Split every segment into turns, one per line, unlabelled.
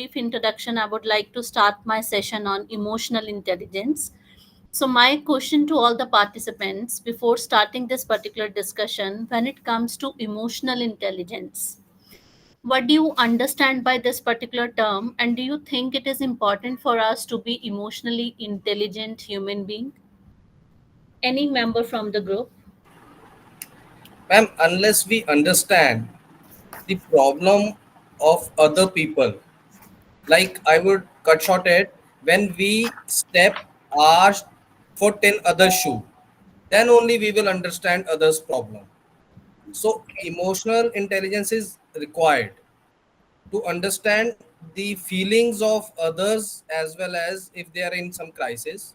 brief introduction, I would like to start my session on emotional intelligence. So, my question to all the participants before starting this particular discussion, when it comes to emotional intelligence, what do you understand by this particular term, and do you think it is important for us to be emotionally intelligent human being? Any member from the group?
Ma'am, unless we understand the problem of other people, like I would cut short it, when we step our foot in other shoe, then only we will understand others' problem. So emotional intelligence is required to understand the feelings of others as well as if they are in some crisis.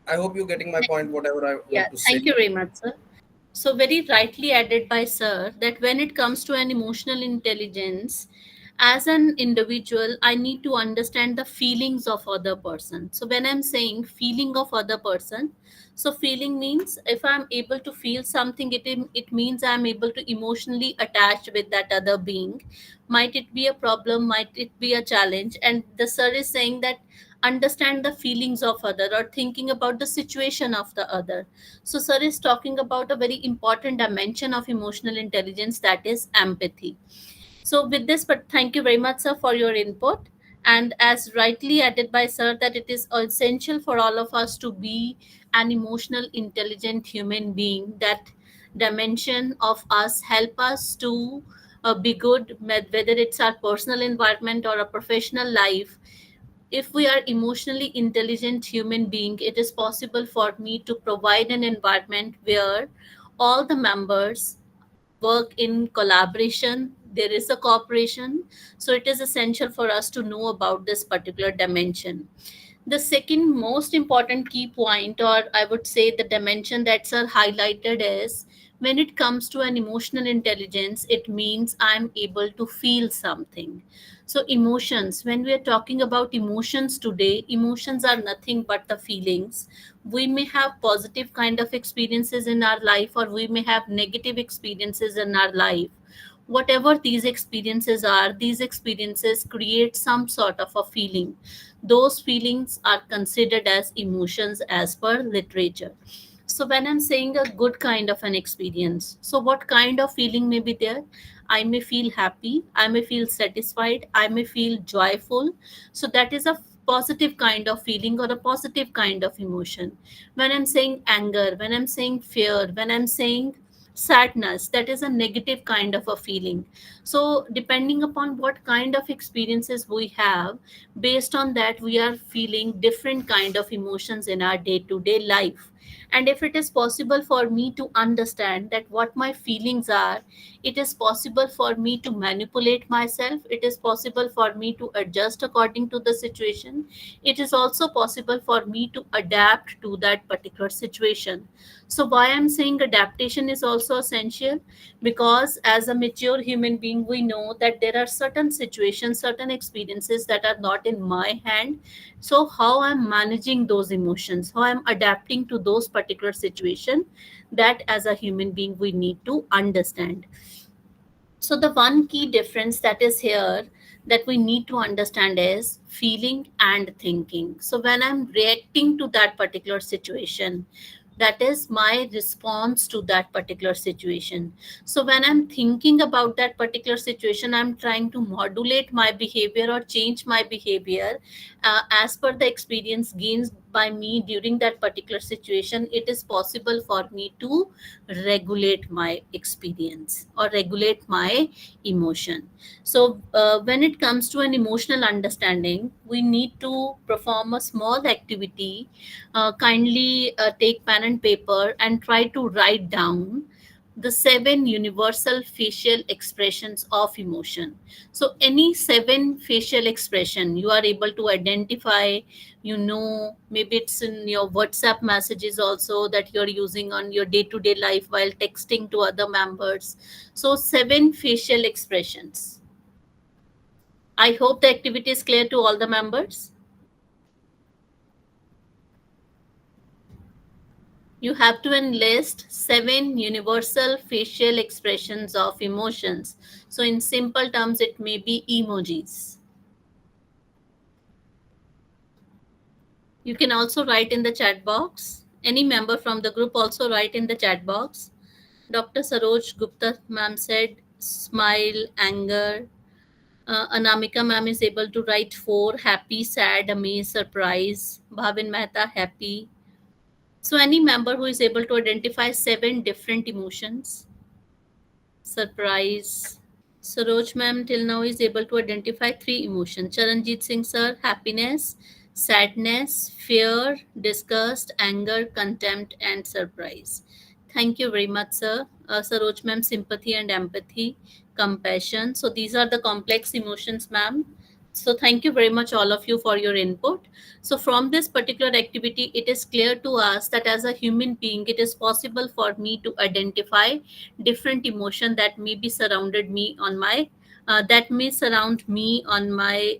I hope you're getting my point, whatever I
Yeah,
want to say.
thank you very much, sir. So, very rightly added by Sir that when it comes to an emotional intelligence, as an individual, I need to understand the feelings of other person. So, when I'm saying feeling of other person, so feeling means if I'm able to feel something, it means I'm able to emotionally attach with that other being. Might it be a problem? Might it be a challenge? And the Sir is saying that understand the feelings of other or thinking about the situation of the other. So, sir is talking about a very important dimension of emotional intelligence, that is empathy. So, with this, but thank you very much, sir, for your input. And as rightly added by sir, that it is essential for all of us to be an emotional, intelligent human being. That dimension of us help us to be good, whether it's our personal environment or a professional life. If we are emotionally intelligent human being, it is possible for me to provide an environment where all the members work in collaboration, there is a cooperation. So it is essential for us to know about this particular dimension. The second most important key point, or I would say the dimension that's are highlighted, is when it comes to an emotional intelligence, it means I'm able to feel something. So, emotions, when we are talking about emotions today, emotions are nothing but the feelings. We may have positive kind of experiences in our life, or we may have negative experiences in our life. Whatever these experiences are, these experiences create some sort of a feeling. Those feelings are considered as emotions as per literature. So when I'm saying a good kind of an experience, so what kind of feeling may be there? I may feel happy, I may feel satisfied, I may feel joyful. So that is a positive kind of feeling or a positive kind of emotion. When I'm saying anger, when I'm saying fear, when I'm saying sadness, that is a negative kind of a feeling. So depending upon what kind of experiences we have, based on that we are feeling different kind of emotions in our day to day life. And if it is possible for me to understand that what my feelings are, it is possible for me to manipulate myself, it is possible for me to adjust according to the situation, it is also possible for me to adapt to that particular situation. So why I'm saying adaptation is also essential, because as a mature human being we know that there are certain situations, certain experiences that are not in my hand. So how I'm managing those emotions, how I'm adapting to those particular situation, that as a human being we need to understand. So the one key difference that is here that we need to understand is feeling and thinking. So when I'm reacting to that particular situation, that is my response to that particular situation. So when I'm thinking about that particular situation, I'm trying to modulate my behavior or change my behavior as per the experience gained by me during that particular situation. It is possible for me to regulate my experience or regulate my emotion. So when it comes to an emotional understanding, we need to perform a small activity. Kindly take pen and paper and try to write down the seven universal facial expressions of emotion. So any seven facial expression you are able to identify, maybe it's in your WhatsApp messages also that you're using on your day to day life while texting to other members. So seven facial expressions. I hope the activity is clear to all the members. You have to enlist 7 universal facial expressions of emotions. So, in simple terms, it may be emojis. You can also write in the chat box. Any member from the group also write in the chat box. Dr. Saroj Gupta ma'am said smile, anger. Anamika ma'am is able to write 4: happy, sad, amazed, surprise. Bhavin Mehta, happy. So, any member who is able to identify 7 different emotions, surprise. Saroj ma'am till now is able to identify 3 emotions. Charanjit Singh sir, happiness, sadness, fear, disgust, anger, contempt, and surprise. Thank you very much, sir. Saroj ma'am, sympathy and empathy, compassion. So these are the complex emotions, ma'am. So thank you very much, all of you, for your input. So from this particular activity, it is clear to us that as a human being, it is possible for me to identify different emotion that may be surrounded me on my that may surround me on my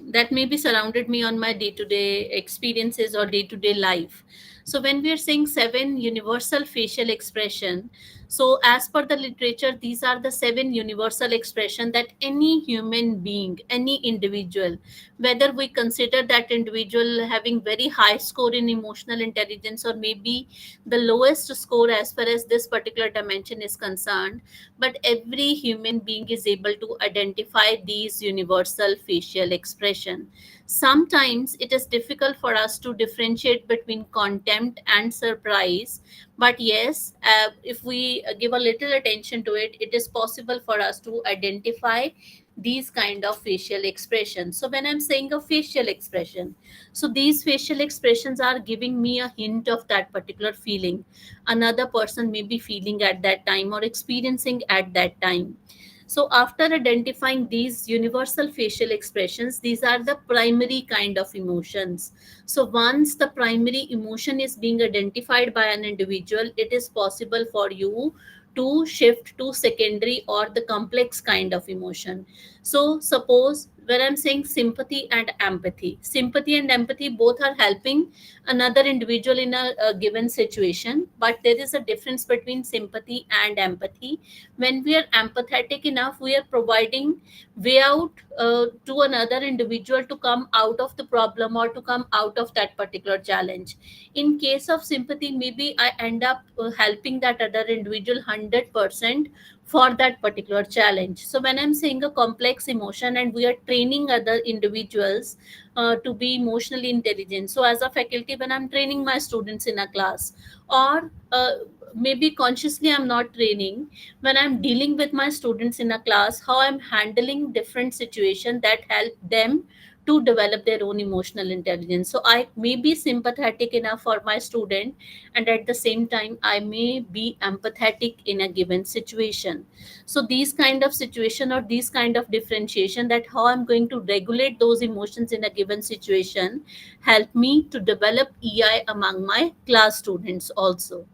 that may be surrounded me on my day-to-day experiences or day-to-day life. So when we are saying 7 universal facial expression, so as per the literature, these are the 7 universal expression that any human being, any individual, whether we consider that individual having very high score in emotional intelligence or maybe the lowest score as far as this particular dimension is concerned, but every human being is able to identify these universal facial expression. Sometimes it is difficult for us to differentiate between contempt and surprise, but yes, if we give a little attention to it, it is possible for us to identify these kind of facial expressions. So when I'm saying a facial expression, so these facial expressions are giving me a hint of that particular feeling another person may be feeling at that time or experiencing at that time. So after identifying these universal facial expressions, these are the primary kind of emotions. So once the primary emotion is being identified by an individual, it is possible for you to shift to secondary or the complex kind of emotion. So suppose when I'm saying sympathy and empathy both are helping another individual in a given situation, but there is a difference between sympathy and empathy. When we are empathetic enough, we are providing way out to another individual to come out of the problem or to come out of that particular challenge. In case of sympathy, maybe I end up helping that other individual 100% for that particular challenge. So when I'm saying a complex emotion and we are training other individuals to be emotionally intelligent, so as a faculty, when I'm training my students in a class, or maybe consciously I'm not training, when I'm dealing with my students in a class, how I'm handling different situations that help them to develop their own emotional intelligence. So I may be sympathetic enough for my student, and at the same time I may be empathetic in a given situation. So these kind of situation or these kind of differentiation, that how I'm going to regulate those emotions in a given situation, help me to develop EI among my class students also.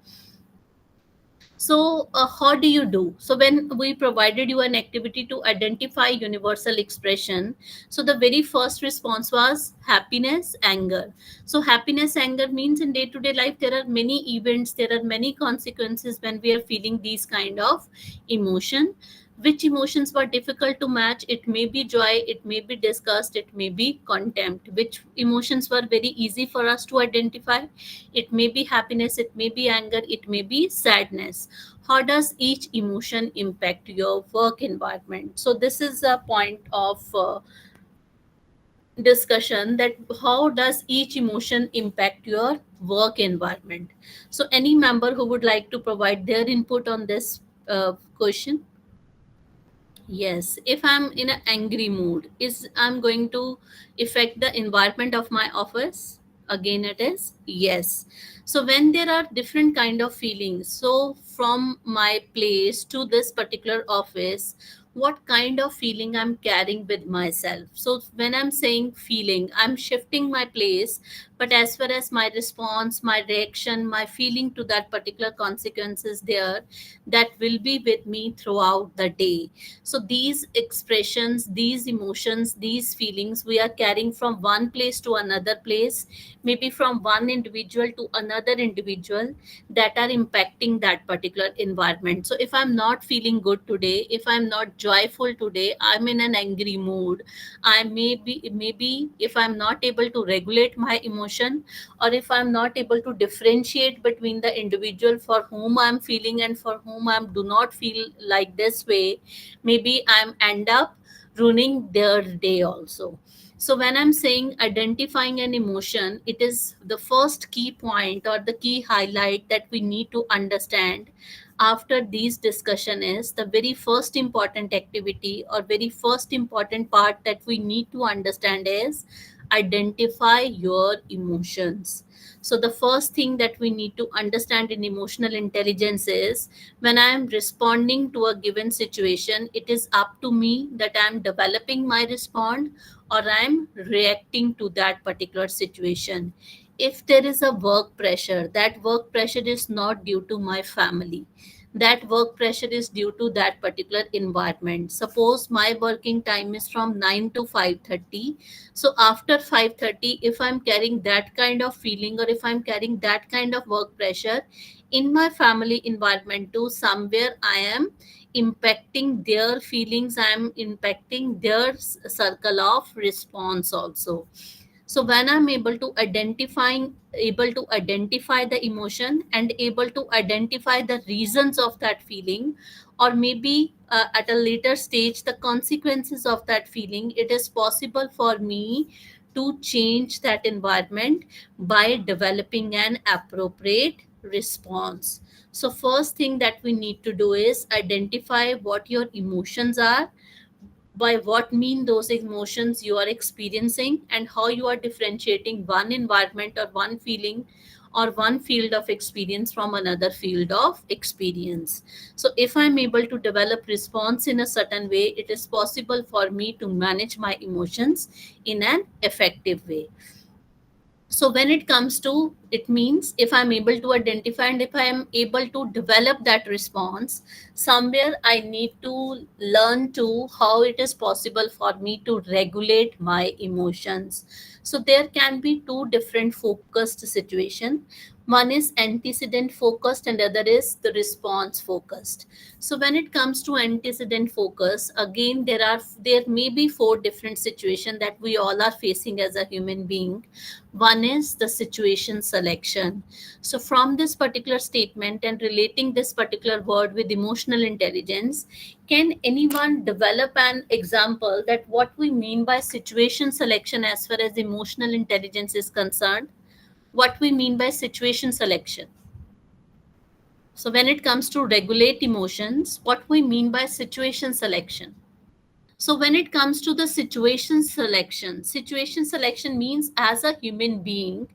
So, how do you do? So, when we provided you an activity to identify universal expression, so the very first response was happiness, anger. So, happiness, anger means in day to day life, there are many events, there are many consequences when we are feeling these kind of emotion. Which emotions were difficult to match? It may be joy, it may be disgust, it may be contempt. Which emotions were very easy for us to identify? It may be happiness, it may be anger, it may be sadness. How does each emotion impact your work environment? So this is a point of discussion, that how does each emotion impact your work environment. So any member who would like to provide their input on this question? Yes, if I'm in an angry mood, is I'm going to affect the environment of my office? Again, it is yes. So when there are different kind of feelings, so from my place to this particular office, what kind of feeling I'm carrying with myself. So when I'm saying feeling, I'm shifting my place, but as far as my response, my reaction, my feeling to that particular consequence is there, that will be with me throughout the day. So these expressions, these emotions, these feelings we are carrying from one place to another place, maybe from one individual to another individual, that are impacting that particular environment. So if I'm not feeling good today, if I'm not joyful today, I'm in an angry mood, I maybe if I'm not able to regulate my emotion, or if I'm not able to differentiate between the individual for whom I'm feeling and for whom I do not feel like this way, maybe I'm end up ruining their day also. So when I'm saying identifying an emotion, it is the first key point or the key highlight that we need to understand after these discussion. Is the very first important activity or very first important part that we need to understand is identify your emotions. So the first thing that we need to understand in emotional intelligence is, when I am responding to a given situation, it is up to me that I am developing my response or I'm reacting to that particular situation. If there is a work pressure, that work pressure is not due to my family. That work pressure is due to that particular environment. Suppose my working time is from 9 to 5:30. So after 5:30, if I'm carrying that kind of feeling or if I'm carrying that kind of work pressure in my family environment too, somewhere I am impacting their feelings, I am impacting their circle of response also. So when I'm able to identify the emotion and able to identify the reasons of that feeling, or maybe at a later stage the consequences of that feeling, it is possible for me to change that environment by developing an appropriate response. So first thing that we need to do is identify what your emotions are, by what mean those emotions you are experiencing, and how you are differentiating one environment or one feeling or one field of experience from another field of experience. So if I'm able to develop response in a certain way, it is possible for me to manage my emotions in an effective way. So when it comes to, it means if I'm able to identify and if I am able to develop that response, somewhere I need to learn to how it is possible for me to regulate my emotions. So there can be two different focused situation. One is antecedent focused and other is the response focused. So when it comes to antecedent focus, again there may be four different situations that we all are facing as a human being. One is the situation selection. So, from this particular statement and relating this particular word with emotional intelligence, can anyone develop an example that what we mean by situation selection as far as emotional intelligence is concerned? What we mean by situation selection? So, when it comes to regulate emotions, what we mean by situation selection? So when it comes to the situation selection means as a human being,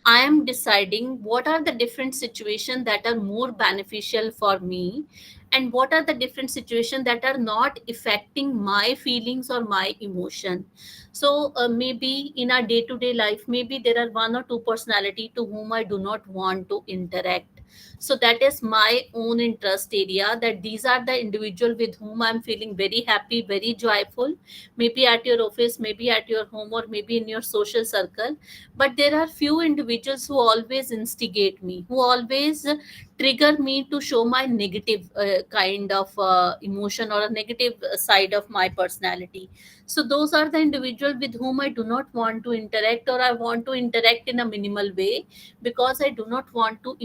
I am deciding what are the different situations that are more beneficial for me, and what are the different situations that are not affecting my feelings or my emotion. So maybe in our day to day life, maybe there are one or two personality to whom I do not want to interact. So that is my own interest area, that these are the individual with whom I'm feeling very happy, very joyful, maybe at your office, maybe at your home, or maybe in your social circle. But there are few individuals who always instigate me, who always trigger me to show my negative kind of emotion or a negative side of my personality. So those are the individual with whom I do not want to interact, or I want to interact in a minimal way, because I do not want to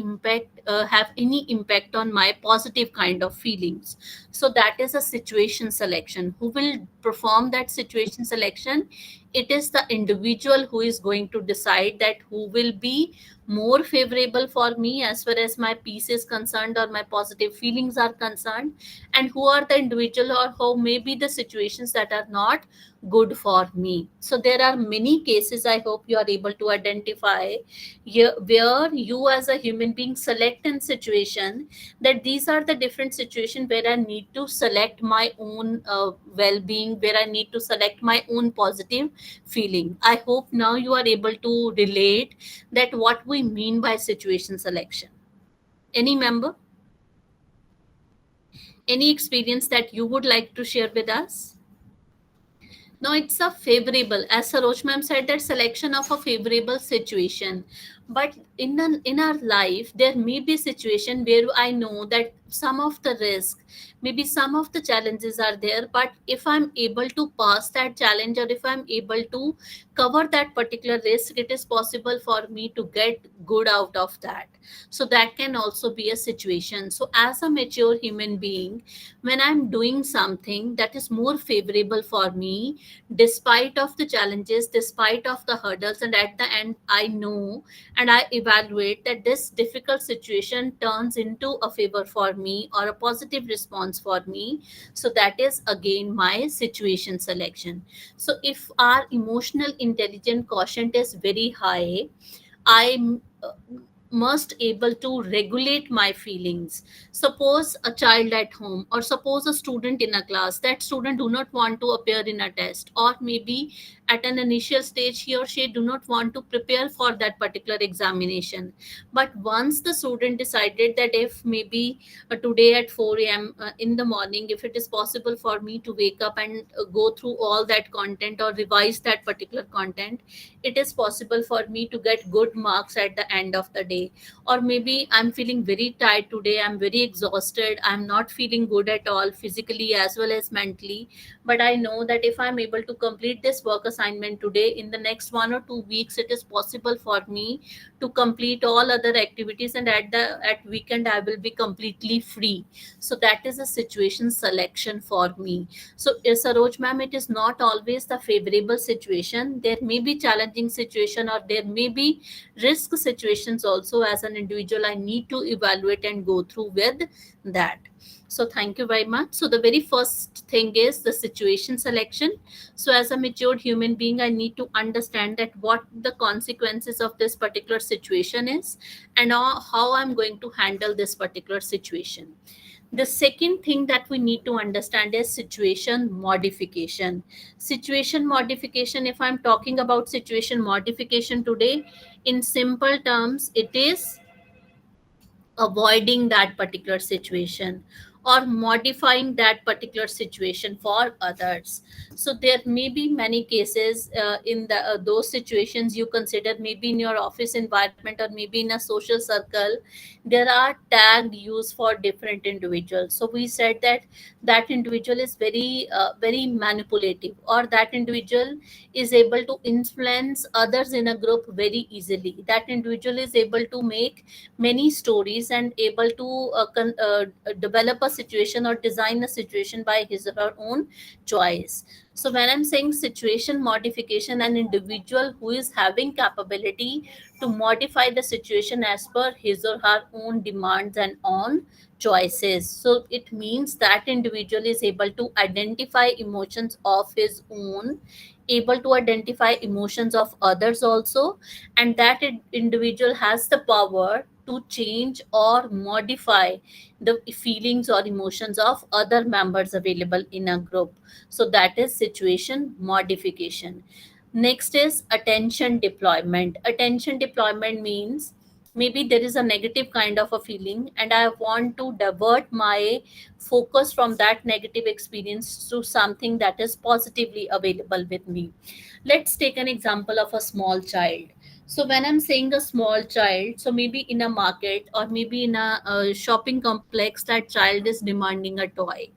have any impact on my positive kind of feelings. So that is a situation selection. Who will perform that situation selection? it is the individual who is going to decide that who will be more favorable for me as far as my peace is concerned or my positive feelings are concerned, and who are the individual or how may be the situations that are not good for me. So there are many cases, I hope you are able to identify where you as a human being select in situation that these are the different situations where I need to select my own well-being, where I need to select my own positive feeling. I hope now you are able to relate that what we mean by situation selection. Any member, any experience that you would like to share with us? No, it's a favorable, as Saroj ma'am said, that selection of a favorable situation. But in our life, there may be situation where I know that some of the risk, maybe some of the challenges are there. But if I'm able to pass that challenge, or if I'm able to cover that particular risk, it is possible for me to get good out of that. So that can also be a situation. So as a mature human being, when I'm doing something that is more favorable for me, despite of the challenges, despite of the hurdles, and at the end I know and I evaluate that this difficult situation turns into a favor for me or a positive response for me, so that is again my situation selection. So if our emotional intelligence quotient is very high, I must able to regulate my feelings. Suppose a child at home, or suppose a student in a class, that student do not want to appear in a test, or maybe at an initial stage he or she do not want to prepare for that particular examination. But once the student decided that if maybe today at 4 a.m. In the morning, if it is possible for me to wake up and go through all that content or revise that particular content, it is possible for me to get good marks at the end of the day. Or maybe I'm feeling very tired today, I'm very exhausted, I'm not feeling good at all physically as well as mentally, but I know that if I'm able to complete this work assignment today, in the next 1 or 2 weeks it is possible for me to complete all other activities, and at weekend I will be completely free. So that is a situation selection for me. So, Saroj ma'am, it is not always the favorable situation. There may be challenging situation, or there may be risk situations also. As an individual, I need to evaluate and go through with that. So, thank you very much. So, the very first thing is the situation selection. So, as a matured human being, I need to understand that what the consequences of this particular situation is, and how I'm going to handle this particular situation. The second thing that we need to understand is situation modification. Situation modification, if I'm talking about situation modification today, in simple terms, it is avoiding that particular situation or modifying that particular situation for others. So there may be many cases in those situations you consider, maybe in your office environment or maybe in a social circle, there are tagged use for different individuals. So we said that that individual is very manipulative, or that individual is able to influence others in a group very easily. That individual is able to make many stories and able to develop a situation or design a situation by his or her own choice. So when I'm saying situation modification, an individual who is having capability to modify the situation as per his or her own demands and own choices. So it means that individual is able to identify emotions of his own, able to identify emotions of others also, and that individual has the power to change or modify the feelings or emotions of other members available in a group. So that is situation modification. Next is attention deployment. Attention deployment means maybe there is a negative kind of a feeling and I want to divert my focus from that negative experience to something that is positively available with me. Let's take an example of a small child. So when I'm saying a small child, so maybe in a market or maybe in a shopping complex, that child is demanding a toy.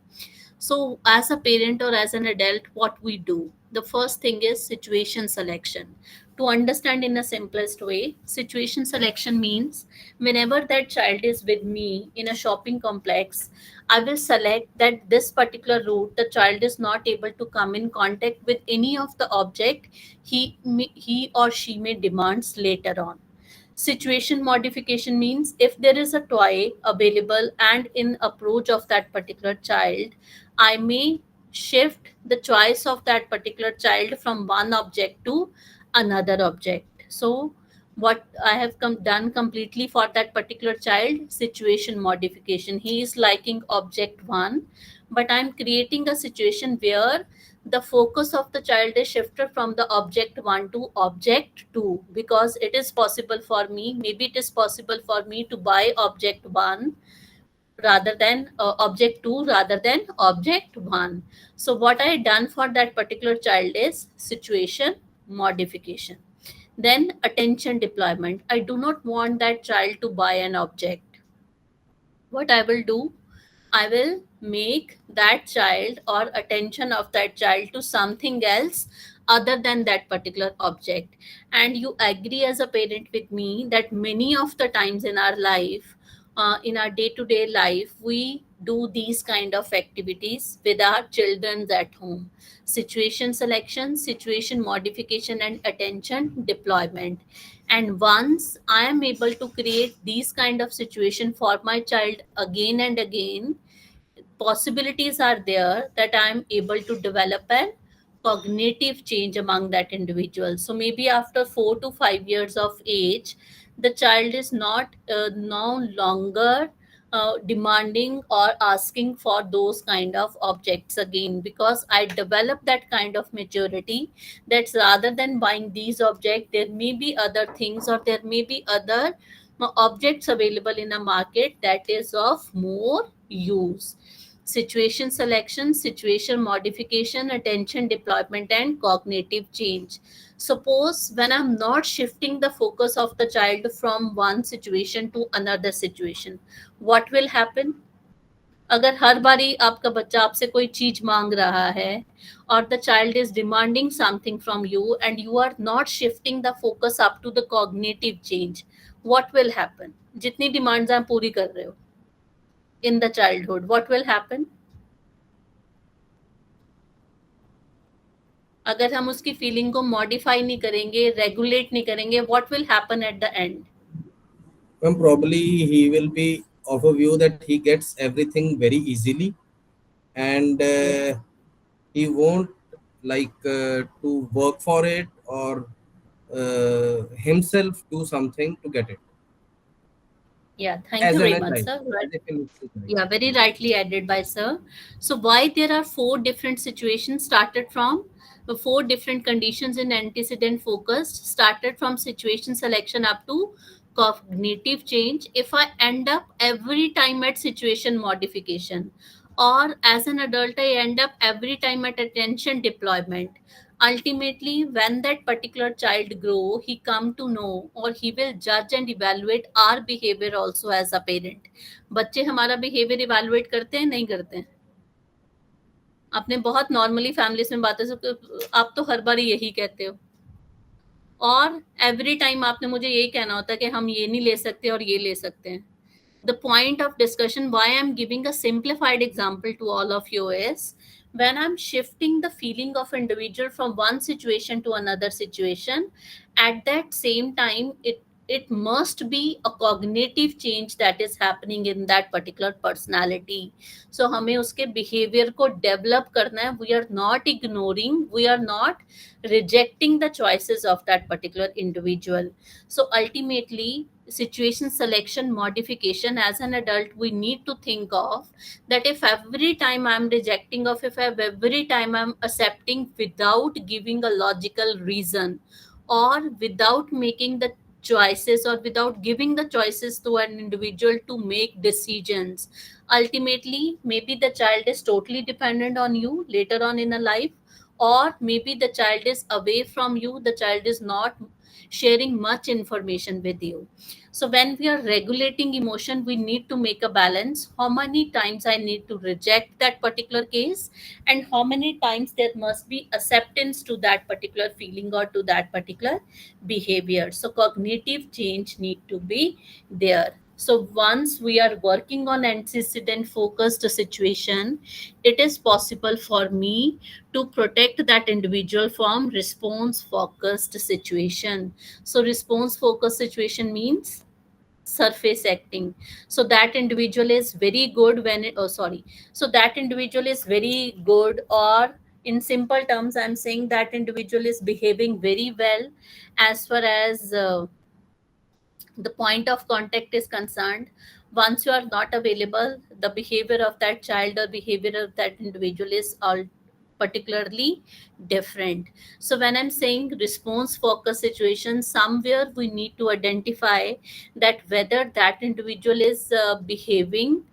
So as a parent or as an adult, what we do, the first thing is situation selection. To understand in a simplest way, situation selection means whenever that child is with me in a shopping complex, I will select that this particular route the child is not able to come in contact with any of the object he or she may demands later on. Situation modification means if there is a toy available and in approach of that particular child, I may shift the choice of that particular child from one object to another object. So what I have done completely for that particular child, situation modification. He is liking object 1, but I'm creating a situation where the focus of the child is shifted from the object 1 to object 2, because it is possible for me, maybe it is possible for me to buy object 1 rather than object 2 rather than object 1. So what I done for that particular child is situation modification. Then attention deployment. I do not want that child to buy an object. What I will do, I will make that child or attention of that child to something else other than that particular object. And you agree as a parent with me that many of the times in our day to day life, we do these kind of activities with our children at home. Situation selection, situation modification, and attention deployment. And once I am able to create these kind of situation for my child again and again, possibilities are there that I am able to develop an cognitive change among that individual. So maybe after 4 to 5 years of age, the child is not no longer demanding or asking for those kind of objects again, because I develop that kind of maturity, that's rather than buying these objects, there may be other things or there may be other objects available in a market that is of more use. Situation selection, situation modification, attention deployment, and cognitive change. Suppose when I'm not shifting the focus of the child from one situation to another situation, what will happen? अगर हर बारी आपका बच्चा आपसे कोई चीज मांग रहा है और the child is demanding something from you and you are not shifting the focus up to the cognitive change, what will happen? जितनी डिमांड्स आप पूरी कर रहे हो in the childhood, what will happen? अगर हम उसकी फीलिंग को मॉडिफाई नहीं करेंगे, रेगुलेट नहीं करेंगे, what will happen at the end?
Probably he will be of a view that he gets everything very easily, and
Yeah.
he won't to work for it or himself do something to get it
Yeah, thank
as
you
an
very
a
much,
child,
sir.
as if in his life.
Yeah, very rightly added by sir. So why there are four different situations started from four different conditions in antecedent focused, started from situation selection up to cognitive change. If I end up every time at situation modification, or as an adult I end up every time at attention deployment, ultimately when that particular child grow, he come to know or he will judge and evaluate our behavior also as a parent. बच्चे हमारा behaviour evaluate करते हैं, नहीं करते हैं? आपने बहुत normally families में बातें आप तो हर बार यही कहते हो और एवरी टाइम आपने मुझे यही कहना होता है कि हम ये नहीं ले सकते और ये ले सकते हैं. The point of discussion why I'm giving a simplified example to all of you is when I'm shifting the feeling of individual from one situation to another situation, at that same time it must be a cognitive change that is happening in that particular personality. So हमें उसके behavior को develop करना है. We are not ignoring, we are not rejecting the choices of that particular individual. So ultimately, situation selection modification, as an adult we need to think of that if every time I'm rejecting, of if every time I'm accepting without giving a logical reason or without making the choices or without giving the choices to an individual to make decisions, ultimately maybe the child is totally dependent on you later on in a life, or maybe the child is away from you, the child is not sharing much information with you. So when we are regulating emotion, we need to make a balance. How many times I need to reject that particular case, and how many times there must be acceptance to that particular feeling or to that particular behavior. So cognitive change need to be there. So once we are working on antecedent focused situation, it is possible for me to protect that individual from response focused situation. So response focused situation means surface acting. So that individual is very good when it, oh sorry, so that individual is very good, or in simple terms I'm saying that individual is behaving very well as far as the point of contact is concerned. Once you are not available, the behavior of that child or behavior of that individual is all particularly different. So when I'm saying response focus situation, somewhere we need to identify that whether that individual is behaving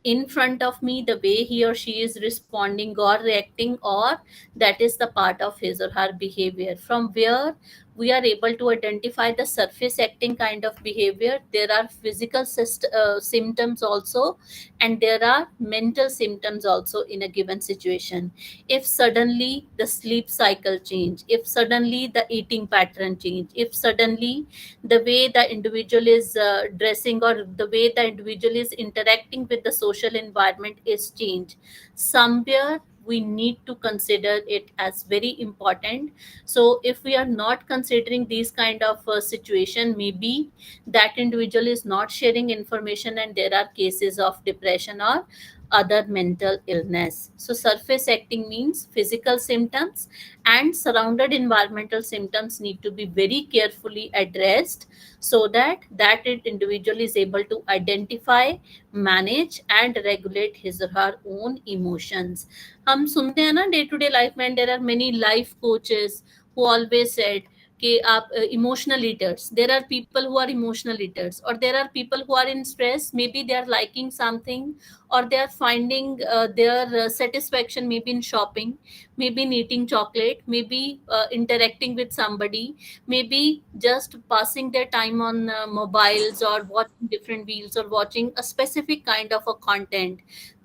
in front of me the way he or she is responding or reacting, or that is the part of his or her behavior. From where we are able to identify the surface acting kind of behavior, there are physical symptoms also, and there are mental symptoms also in a given situation. If suddenly the sleep cycle change, if suddenly the eating pattern change, if suddenly the way the individual is dressing, or the way the individual is interacting with the social environment is changed, somewhere we need to consider it as very important. So if we are not considering these kind of situation, maybe that individual is not sharing information and there are cases of depression or other mental illness. So surface acting means physical symptoms, and surrounded environmental symptoms need to be very carefully addressed, so that individual is able to identify, manage and regulate his or her own emotions. हम सुनते हैं ना day to day life में, there are many life coaches who always said कि आप emotional eaters, there are people who are emotional eaters, or there are people who are in stress, maybe they are liking something, or they are finding their satisfaction maybe in shopping, maybe in eating chocolate, maybe interacting with somebody, maybe just passing their time on mobiles, or watching different reels, or watching a specific kind of a content.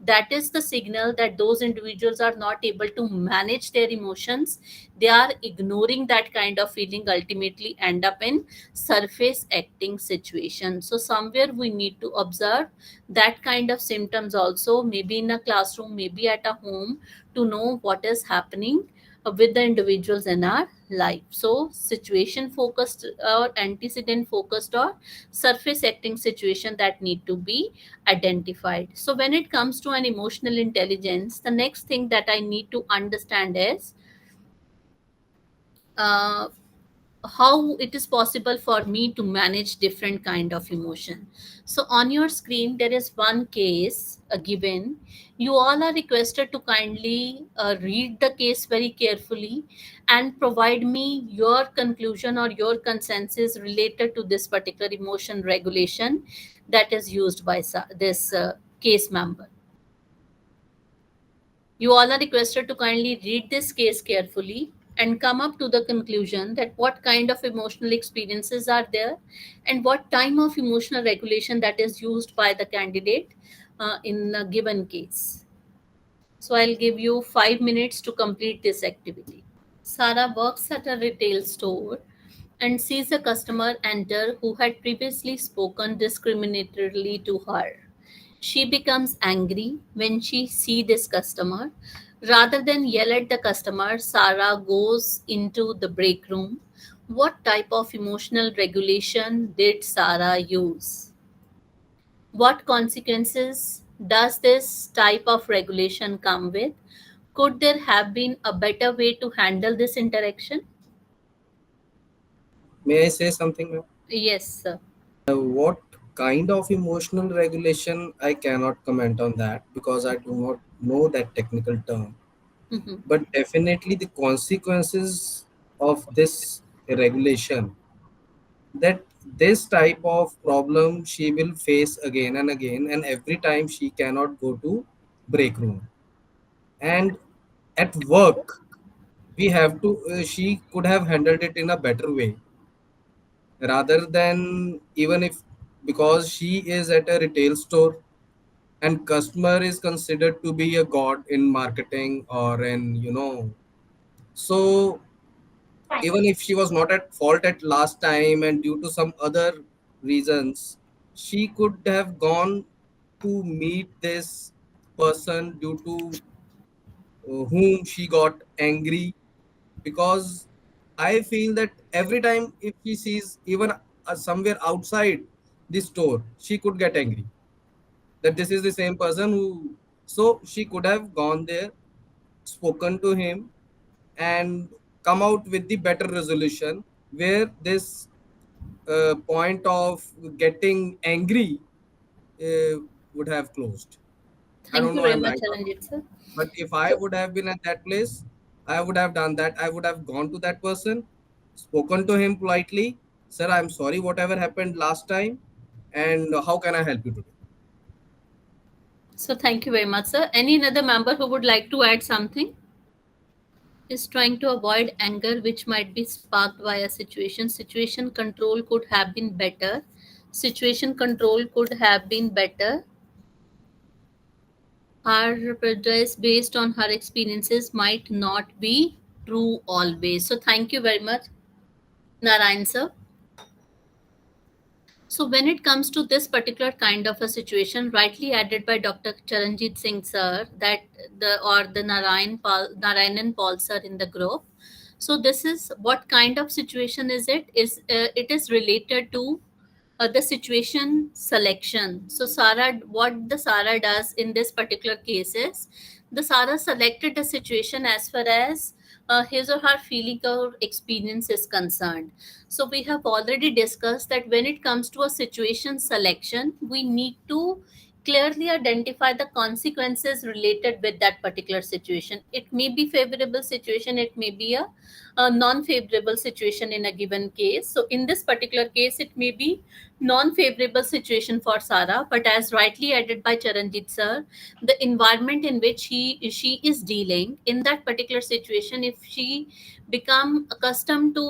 That is the signal that those individuals are not able to manage their emotions. They are ignoring that kind of feeling, ultimately end up in surface acting situation. So somewhere we need to observe that kind of symptoms also, maybe in a classroom, maybe at a home, to know what is happening with the individuals in our life. So situation focused or antecedent focused or surface acting situation that need to be identified. So when it comes to an emotional intelligence, the next thing that I need to understand is uh, how it is possible for me to manage different kind of emotion. So on your screen there is one case given. You all are requested to kindly read the case very carefully and provide me your conclusion or your consensus related to this particular emotion regulation that is used by this case member. You all are requested to kindly read this case carefully and come up to the conclusion that what kind of emotional experiences are there, and what time of emotional regulation that is used by the candidate in a given case. So I'll give you 5 minutes to complete this activity. Sarah works at a retail store and sees a customer enter who had previously spoken discriminatorily to her. She becomes angry when she sees this customer. Rather than yell at the customer, Sarah goes into the break room. What type of emotional regulation did Sarah use? What consequences does this type of regulation come with? Could there have been a better way to handle this interaction?
May I say something, ma'am?
Yes, sir.
What kind of emotional regulation? I cannot comment on that because I do not know that technical term.
Mhm.
But definitely, the consequences of this regulation, that this type of problem she will face again and again, and every time she cannot go to break room. And at work, we have to. She could have handled it in a better way. rather than, even if, because she is at a retail store and customer is considered to be a god in marketing or in, so even if she was not at fault at last time and due to some other reasons, she could have gone to meet this person due to whom she got angry. Because I feel that every time if she sees even somewhere outside the store, she could get angry that this is the same person who. So she could have gone there, spoken to him, and come out with the better resolution where this point of getting angry uh, would have closed. I
Thank
don't
you
know
very
I'm
much,
right or not.
Charanjit sir.
But if I
So,
would have been at that place, I would have done that. I would have gone to that person, spoken to him politely. Sir, I'm sorry whatever happened last time, and how can I help you today?
so thank you very much, sir. Any another member who would like to add something? Is trying to avoid anger which might be sparked by a situation. Situation control could have been better. Situation control could have been better. Her prejudice based on her experiences might not be true always. So thank you very much, Narayan sir. So when it comes to this particular kind of a situation, rightly added by Dr. Charanjit Singh sir, that the Narayanan Paul sir in the group. So this is what kind of situation is it? It is related to the situation selection. So Sarah, what the Sarah does in this particular case is the Sarah selected a situation as far as his or her feeling or experience is concerned. So we have already discussed that when it comes to a situation selection, we need to clearly identify the consequences related with that particular situation. It may be favorable situation, it may be a non-favorable situation in a given case. So in this particular case, it may be non-favorable situation for Sarah, but as rightly added by Charanjit sir, the environment in which she is dealing in that particular situation, if she become accustomed to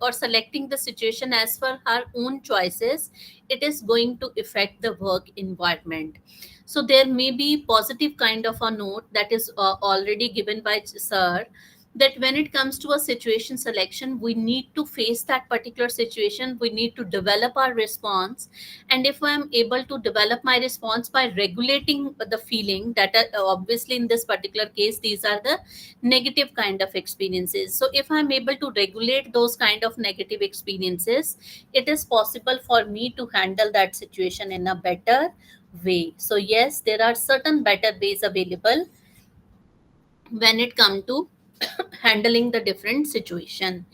or selecting the situation as per her own choices, it is going to affect the work environment. So there may be positive kind of a note that is already given by sir, that when it comes to a situation selection, we need to face that particular situation, we need to develop our response. And if I am able to develop my response by regulating the feeling that obviously in this particular case these are the negative kind of experiences, so if I'm able to regulate those kind of negative experiences, it is possible for me to handle that situation in a better way. So yes, there are certain better ways available when it come to handling the different situation.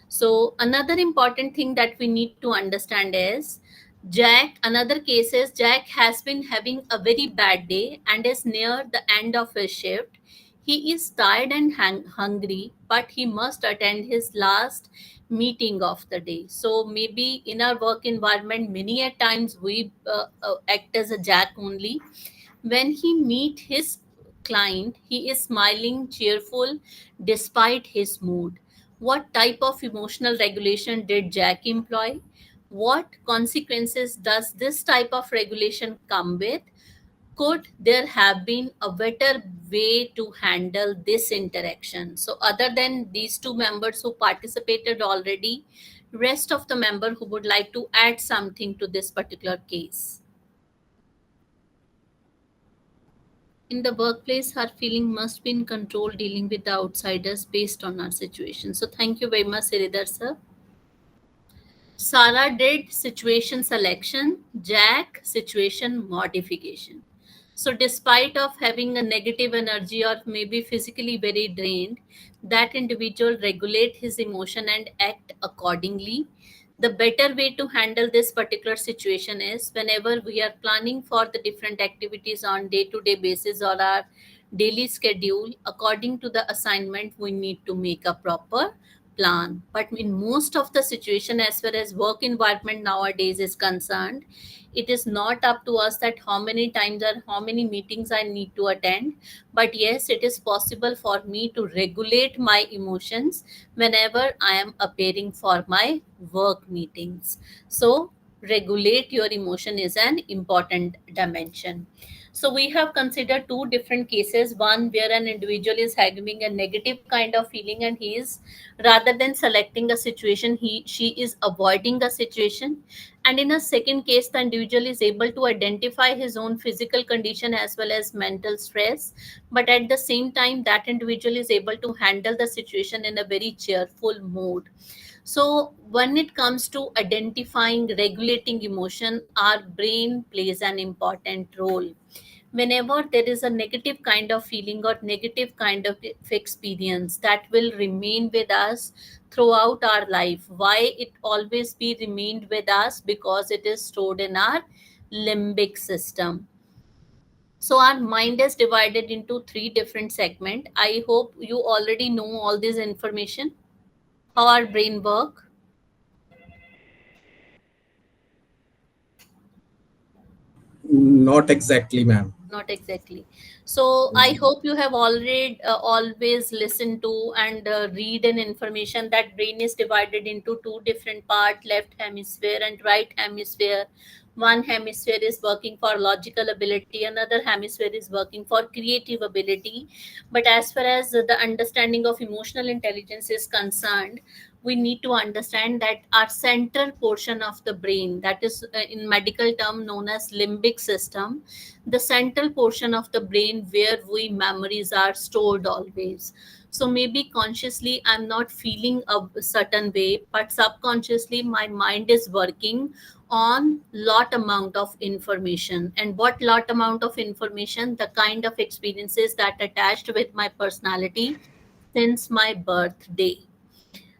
So another important thing that we need to understand is Jack. Another case is Jack has been having a very bad day and is near the end of his shift. He is tired and hungry, but he must attend his last meeting of the day. So maybe in our work environment, many at times we act as a Jack only. When he meet his client, he is smiling, cheerful despite his mood. What type of emotional regulation did Jack employ? What consequences does this type of regulation come with? Could there have been a better way to handle this interaction? So other than these two members who participated already, rest of the member who would like to add something to this particular case. In the workplace, her feeling must be in control, dealing with the outsiders based on our situation. So thank you very much, Siridhar sir. Sarah did situation selection, Jack situation modification. So despite of having a negative energy or maybe physically very drained, that individual regulate his emotion and act accordingly. The better way to handle this particular situation is whenever we are planning for the different activities on day to day basis or our daily schedule, according to the assignment, we need to make a proper plan. But in most of the situation, as far as work environment nowadays is concerned, it is not up to us that how many times or how many meetings I need to attend. But yes, it is possible for me to regulate my emotions whenever I am appearing for my work meetings. So regulate your emotion is an important dimension. So we have considered two different cases, one where an individual is having a negative kind of feeling and he is, rather than selecting a situation, he she is avoiding a situation. And in a second case, the individual is able to identify his own physical condition as well as mental stress, but at the same time that individual is able to handle the situation in a very cheerful mood. So when it comes to identifying, regulating emotion, our brain plays an important role. Whenever there is a negative kind of feeling or negative kind of experience, that will remain with us throughout our life. Why it always be remained with us? Because it is stored in our limbic system. So our mind is divided into three different segments. I hope you already know all this information, how our brain work.
Not exactly, ma'am.
Not exactly. So I hope you have already always listened to and read an information that brain is divided into two different part, left hemisphere and right hemisphere. One hemisphere is working for logical ability, another hemisphere is working for creative ability. But as far as the understanding of emotional intelligence is concerned, we need to understand that our central portion of the brain, that is in medical term known as limbic system, the central portion of the brain where we memories are stored always. So maybe consciously I'm not feeling a certain way, but subconsciously my mind is working on lot amount of information. And what lot amount of information? The kind of experiences that attached with my personality since my birthday.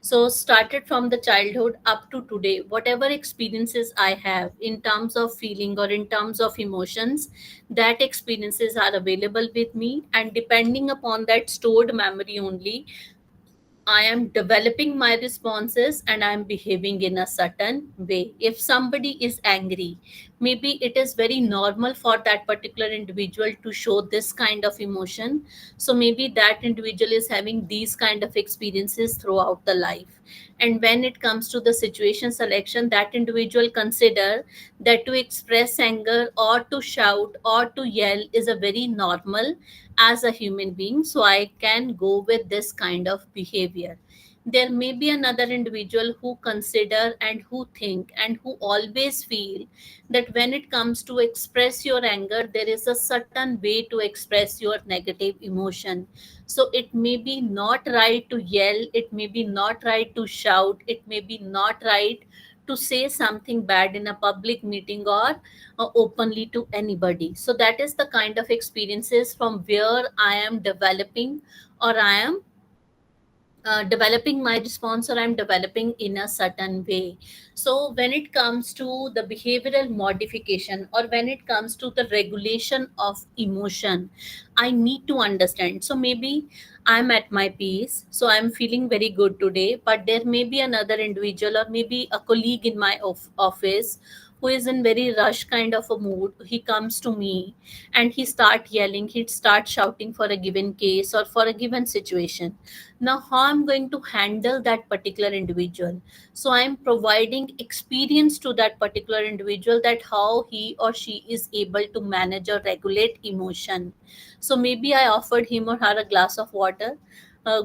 So, started from the childhood up to today, whatever experiences I have in terms of feeling or in terms of emotions, that experiences are available with me. And depending upon that stored memory only, I am developing my responses and I am behaving in a certain way. If somebody is angry, maybe it is very normal for that particular individual to show this kind of emotion. So maybe that individual is having these kind of experiences throughout the life. And when it comes to the situation selection, that individual consider that to express anger or to shout or to yell is a very normal as a human being, so I can go with this kind of behavior. There may be another individual who consider and who think and who always feel that when it comes to express your anger, there is a certain way to express your negative emotion. So it may be not right to yell, it may be not right to shout, it may be not right to say something bad in a public meeting or openly to anybody. So that is the kind of experiences from where I am developing, or I am developing my response, or I'm developing in a certain way. So when it comes to the behavioral modification, or when it comes to the regulation of emotion, I need to understand. So maybe I'm at my peace, so I'm feeling very good today, but there may be another individual or maybe a colleague in my office who is in very rush kind of a mood. He comes to me and he start yelling, he'd start shouting for a given case or for a given situation. Now how I'm going to handle that particular individual? So I'm providing experience to that particular individual, that how he or she is able to manage or regulate emotion. So maybe I offered him or her a glass of water, uh,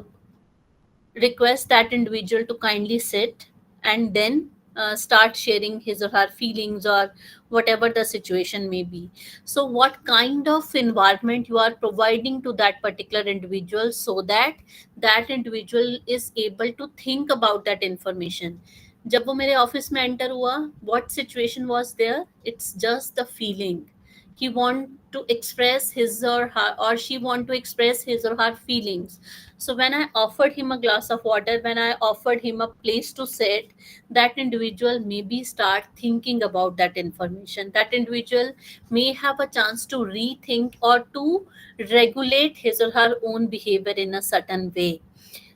request that individual to kindly sit, and then start sharing his or her feelings or whatever the situation may be. So what kind of environment you are providing to that particular individual, so that that individual is able to think about that information. जब वो मेरे office में enter हुआ, what situation was there? It's just the feeling. He want to express his or her, or she want to express his or her feelings. So when I offered him a glass of water, when I offered him a place to sit, that individual maybe start thinking about that information. That individual may have a chance to rethink or to regulate his or her own behavior in a certain way.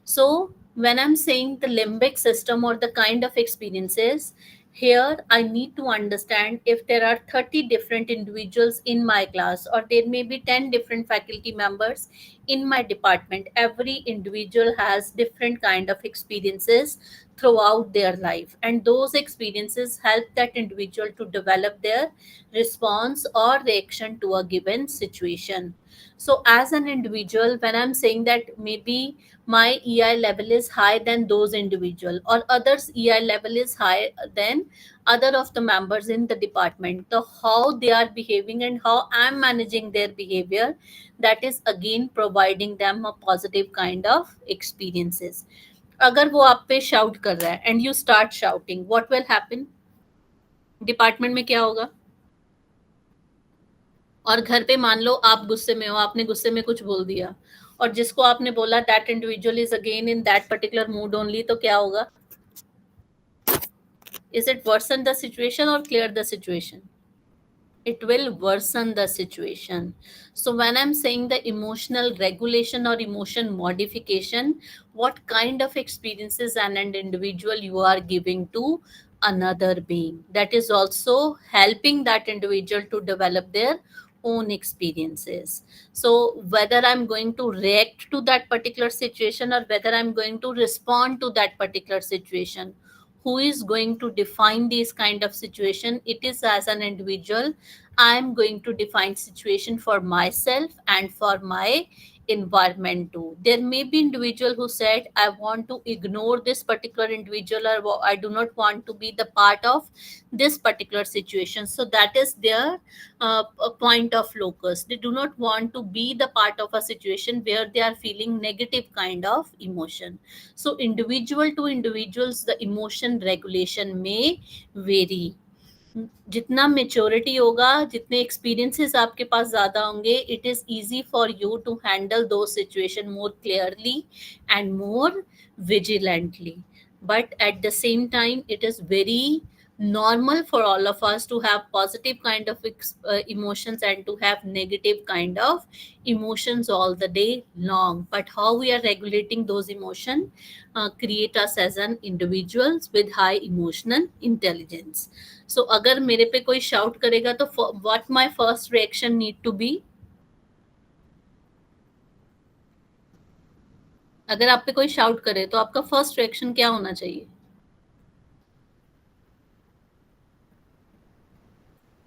So When I'm saying the limbic system or the kind of experiences, here I need to understand if there are 30 different individuals in my class, or there may be 10 different faculty members in my department. Every individual has different kind of experiences throughout their life, and those experiences help that individual to develop their response or reaction to a given situation. So as an individual, when I'm saying that maybe my EI level is high than those individual, or others EI level is high than other of the members in the department, the how they are behaving and how I'm managing their behavior, that is again providing them a positive kind of experiences. अगर वो आप पे shout कर रहा है and you start shouting, what will happen? Department में क्या होगा? और घर पे मान लो आप गुस्से में हो, आपने गुस्से में कुछ बोल दिया, और जिसको आपने बोला that individual is again in that particular mood only, तो क्या होगा? Is it worsen the situation or clear the situation? It will worsen the situation. So when I'm saying the emotional regulation or emotion modification, what kind of experiences an individual you are giving to another being, that is also helping that individual to develop their own experiences. So whether I'm going to react to that particular situation or whether I'm going to respond to that particular situation, who is going to define these kind of situation? It is as an individual. I'm going to define situation for myself and for my environment too. There may be individual who said I want to ignore this particular individual, or I do not want to be the part of this particular situation. So that is their a point of locus. They do not want to be the part of a situation where they are feeling negative kind of emotion. So individual to individuals, the emotion regulation may vary. जितना maturity होगा, जितने experiences आपके पास ज़्यादा होंगे, it is easy for you to handle the situation more clearly and more vigilantly. But at the same time, it is very normal for all of us to have positive kind of emotions and to have negative kind of emotions all the day long. But how we are regulating those emotions create us as an individuals with high emotional intelligence. So अगर मेरे पे कोई shout करेगा तो what my first reaction need to be? अगर आप पे कोई shout करे तो आपका first reaction क्या होना चाहिए?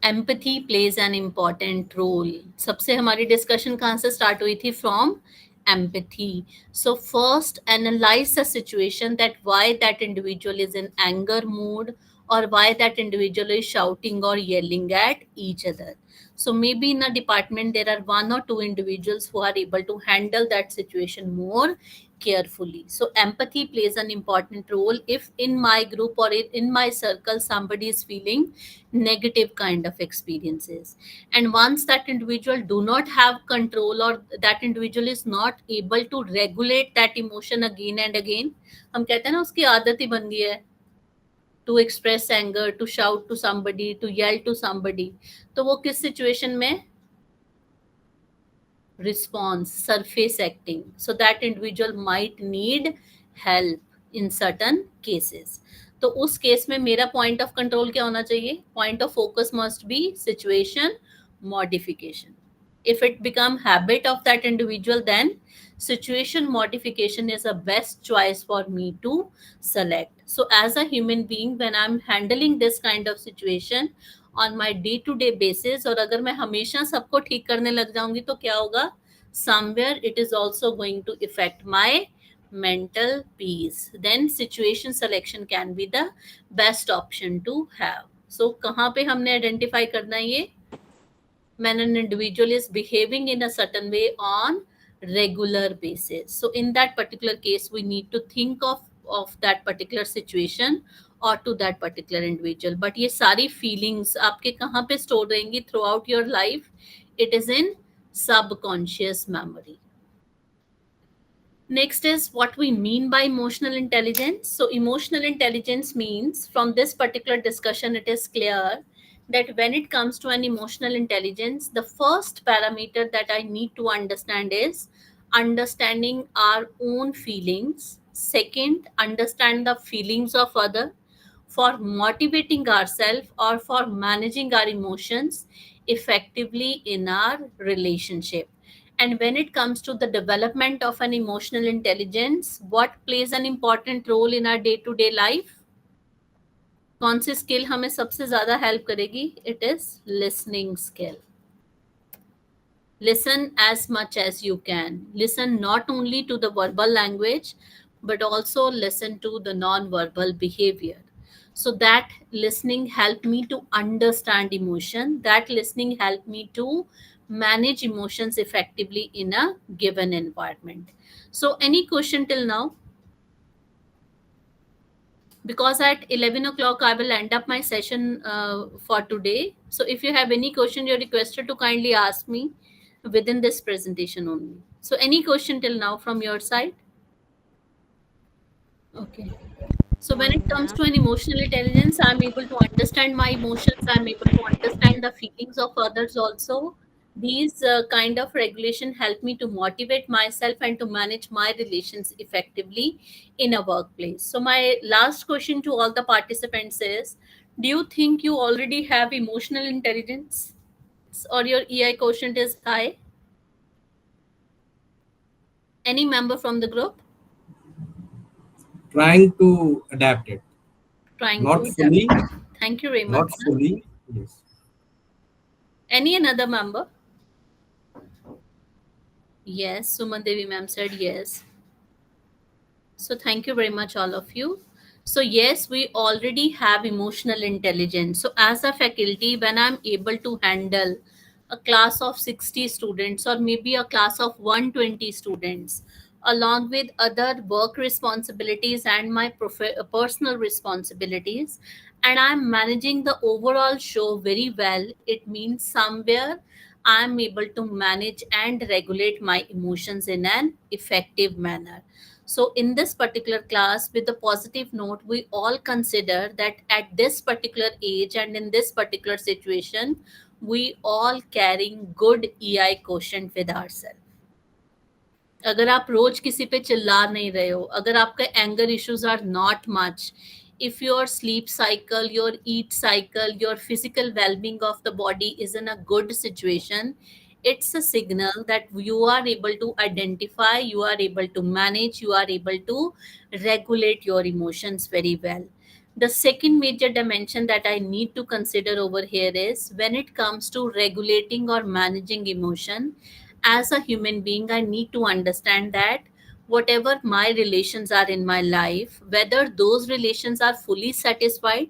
Empathy plays an important role. सबसे हमारी डिस्कशन कहाँ से स्टार्ट हुई थी? From empathy. So first analyze the situation, that why that individual is in anger mood, or why that individual is shouting or yelling at each other. So maybe in a department there are one or two individuals who are able to handle that situation more carefully. So empathy plays an important role. If in my group or in my circle somebody is feeling negative kind of experiences, and once that individual do not have control, or that individual is not able to regulate that emotion again and again, हम कहते हैं ना उसकी आदत ही बन गई है to express anger, to shout to somebody, to yell to somebody, तो वो किस situation में? Response, surface acting. So that individual might need help in certain cases. तो उस केस में मेरा पॉइंट ऑफ कंट्रोल क्या होना चाहिए? Point of focus must be situation modification. If it become habit of that individual, then situation modification is a best choice for me to select. So as a human being, when I'm handling this kind of situation on my day to day basis, और अगर मैं हमेशा सबको ठीक करने लग जाऊंगी तो क्या होगा? Somewhere it is also going to affect my mental peace. Then situation selection can be the best option to have. So कहाँ पे हमने आइडेंटिफाई करना है ये? When an individual is behaving in a certain way on regular basis. So in that particular case, we need to think of that particular situation or to that particular individual. But ये सारी feelings आपके कहाँ पे store रहेंगी throughout your life? It is in subconscious memory. Next is what we mean by emotional intelligence. So, emotional intelligence means, from this particular discussion, it is clear that when it comes to an emotional intelligence, the first parameter that I need to understand is understanding our own feelings, Second, understand the feelings of other for motivating ourselves or for managing our emotions effectively in our relationship. And when it comes to the development of an emotional intelligence, what plays an important role in our day to day life? कौन सी skill हमें सबसे ज़्यादा help करेगी? It is listening skill. Listen as much as you can. Listen not only to the verbal language, but also listen to the non-verbal behavior. So that listening helped me to understand emotion. That listening helped me to manage emotions effectively in a given environment. So any question till now? Because at 11 o'clock I will end up my session for today. So if you have any question, you're requested to kindly ask me within this presentation only. So any question till now from your side? Okay. So when it
Morning,
comes to
ma'am.
an emotional intelligence, I'm able to understand my emotions. I'm able to understand the feelings of others also. These kind of regulation help me to motivate myself and to manage my relations effectively in a workplace. So my last question to all the participants is, do you think you already have emotional intelligence or your EI quotient is high? Any member from the group?
Trying to adapt it.
Trying to
Not
adapt.
fully,
Thank you very much,
not
sir.
fully. Yes.
Any another member? Yes, Suman Devi ma'am said yes. So thank you very much, all of you. So yes, we already have emotional intelligence. So as a faculty, when I'm able to handle a class of 60 students or maybe a class of 120 students, along with other work responsibilities and my personal responsibilities, and I'm managing the overall show very well, it means somewhere I'm able to manage and regulate my emotions in an effective manner. So, in this particular class, with the positive note, we all consider that at this particular age and in this particular situation, we all carrying good EI quotient with ourselves. अगर आप रोज किसी पे चिल्ला नहीं रहे हो, अगर आपका anger issues are not much, if your sleep cycle, your eat cycle, your physical well-being of the body is in a good situation, it's a signal that you are able to identify, you are able to manage, you are able to regulate your emotions very well. The second major dimension that I need to consider over here is when it comes to regulating or managing emotion, as a human being, I need to understand that whatever my relations are in my life, whether those relations are fully satisfied,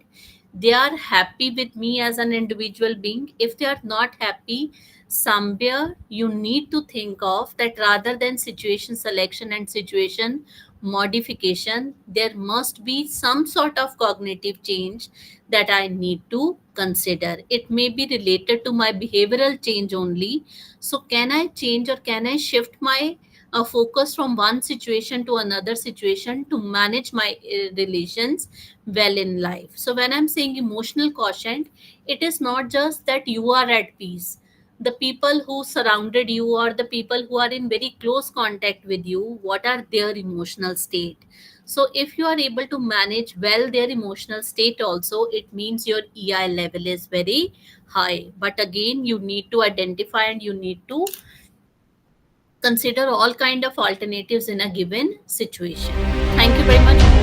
they are happy with me as an individual being. If they are not happy, somewhere you need to think of that rather than situation selection and situation modification, there must be some sort of cognitive change that I need to consider. It may be related to my behavioral change only. So, can I change or can I shift my focus from one situation to another situation to manage my relations well in life? So, when I'm saying emotional quotient, it is not just that you are at peace. The people who surrounded you or the people who are in very close contact with you, what are their emotional state? So, if you are able to manage well their emotional state, also, it means your EI level is very high. But again, you need to identify and you need to consider all kind of alternatives in a given situation. Thank you very much.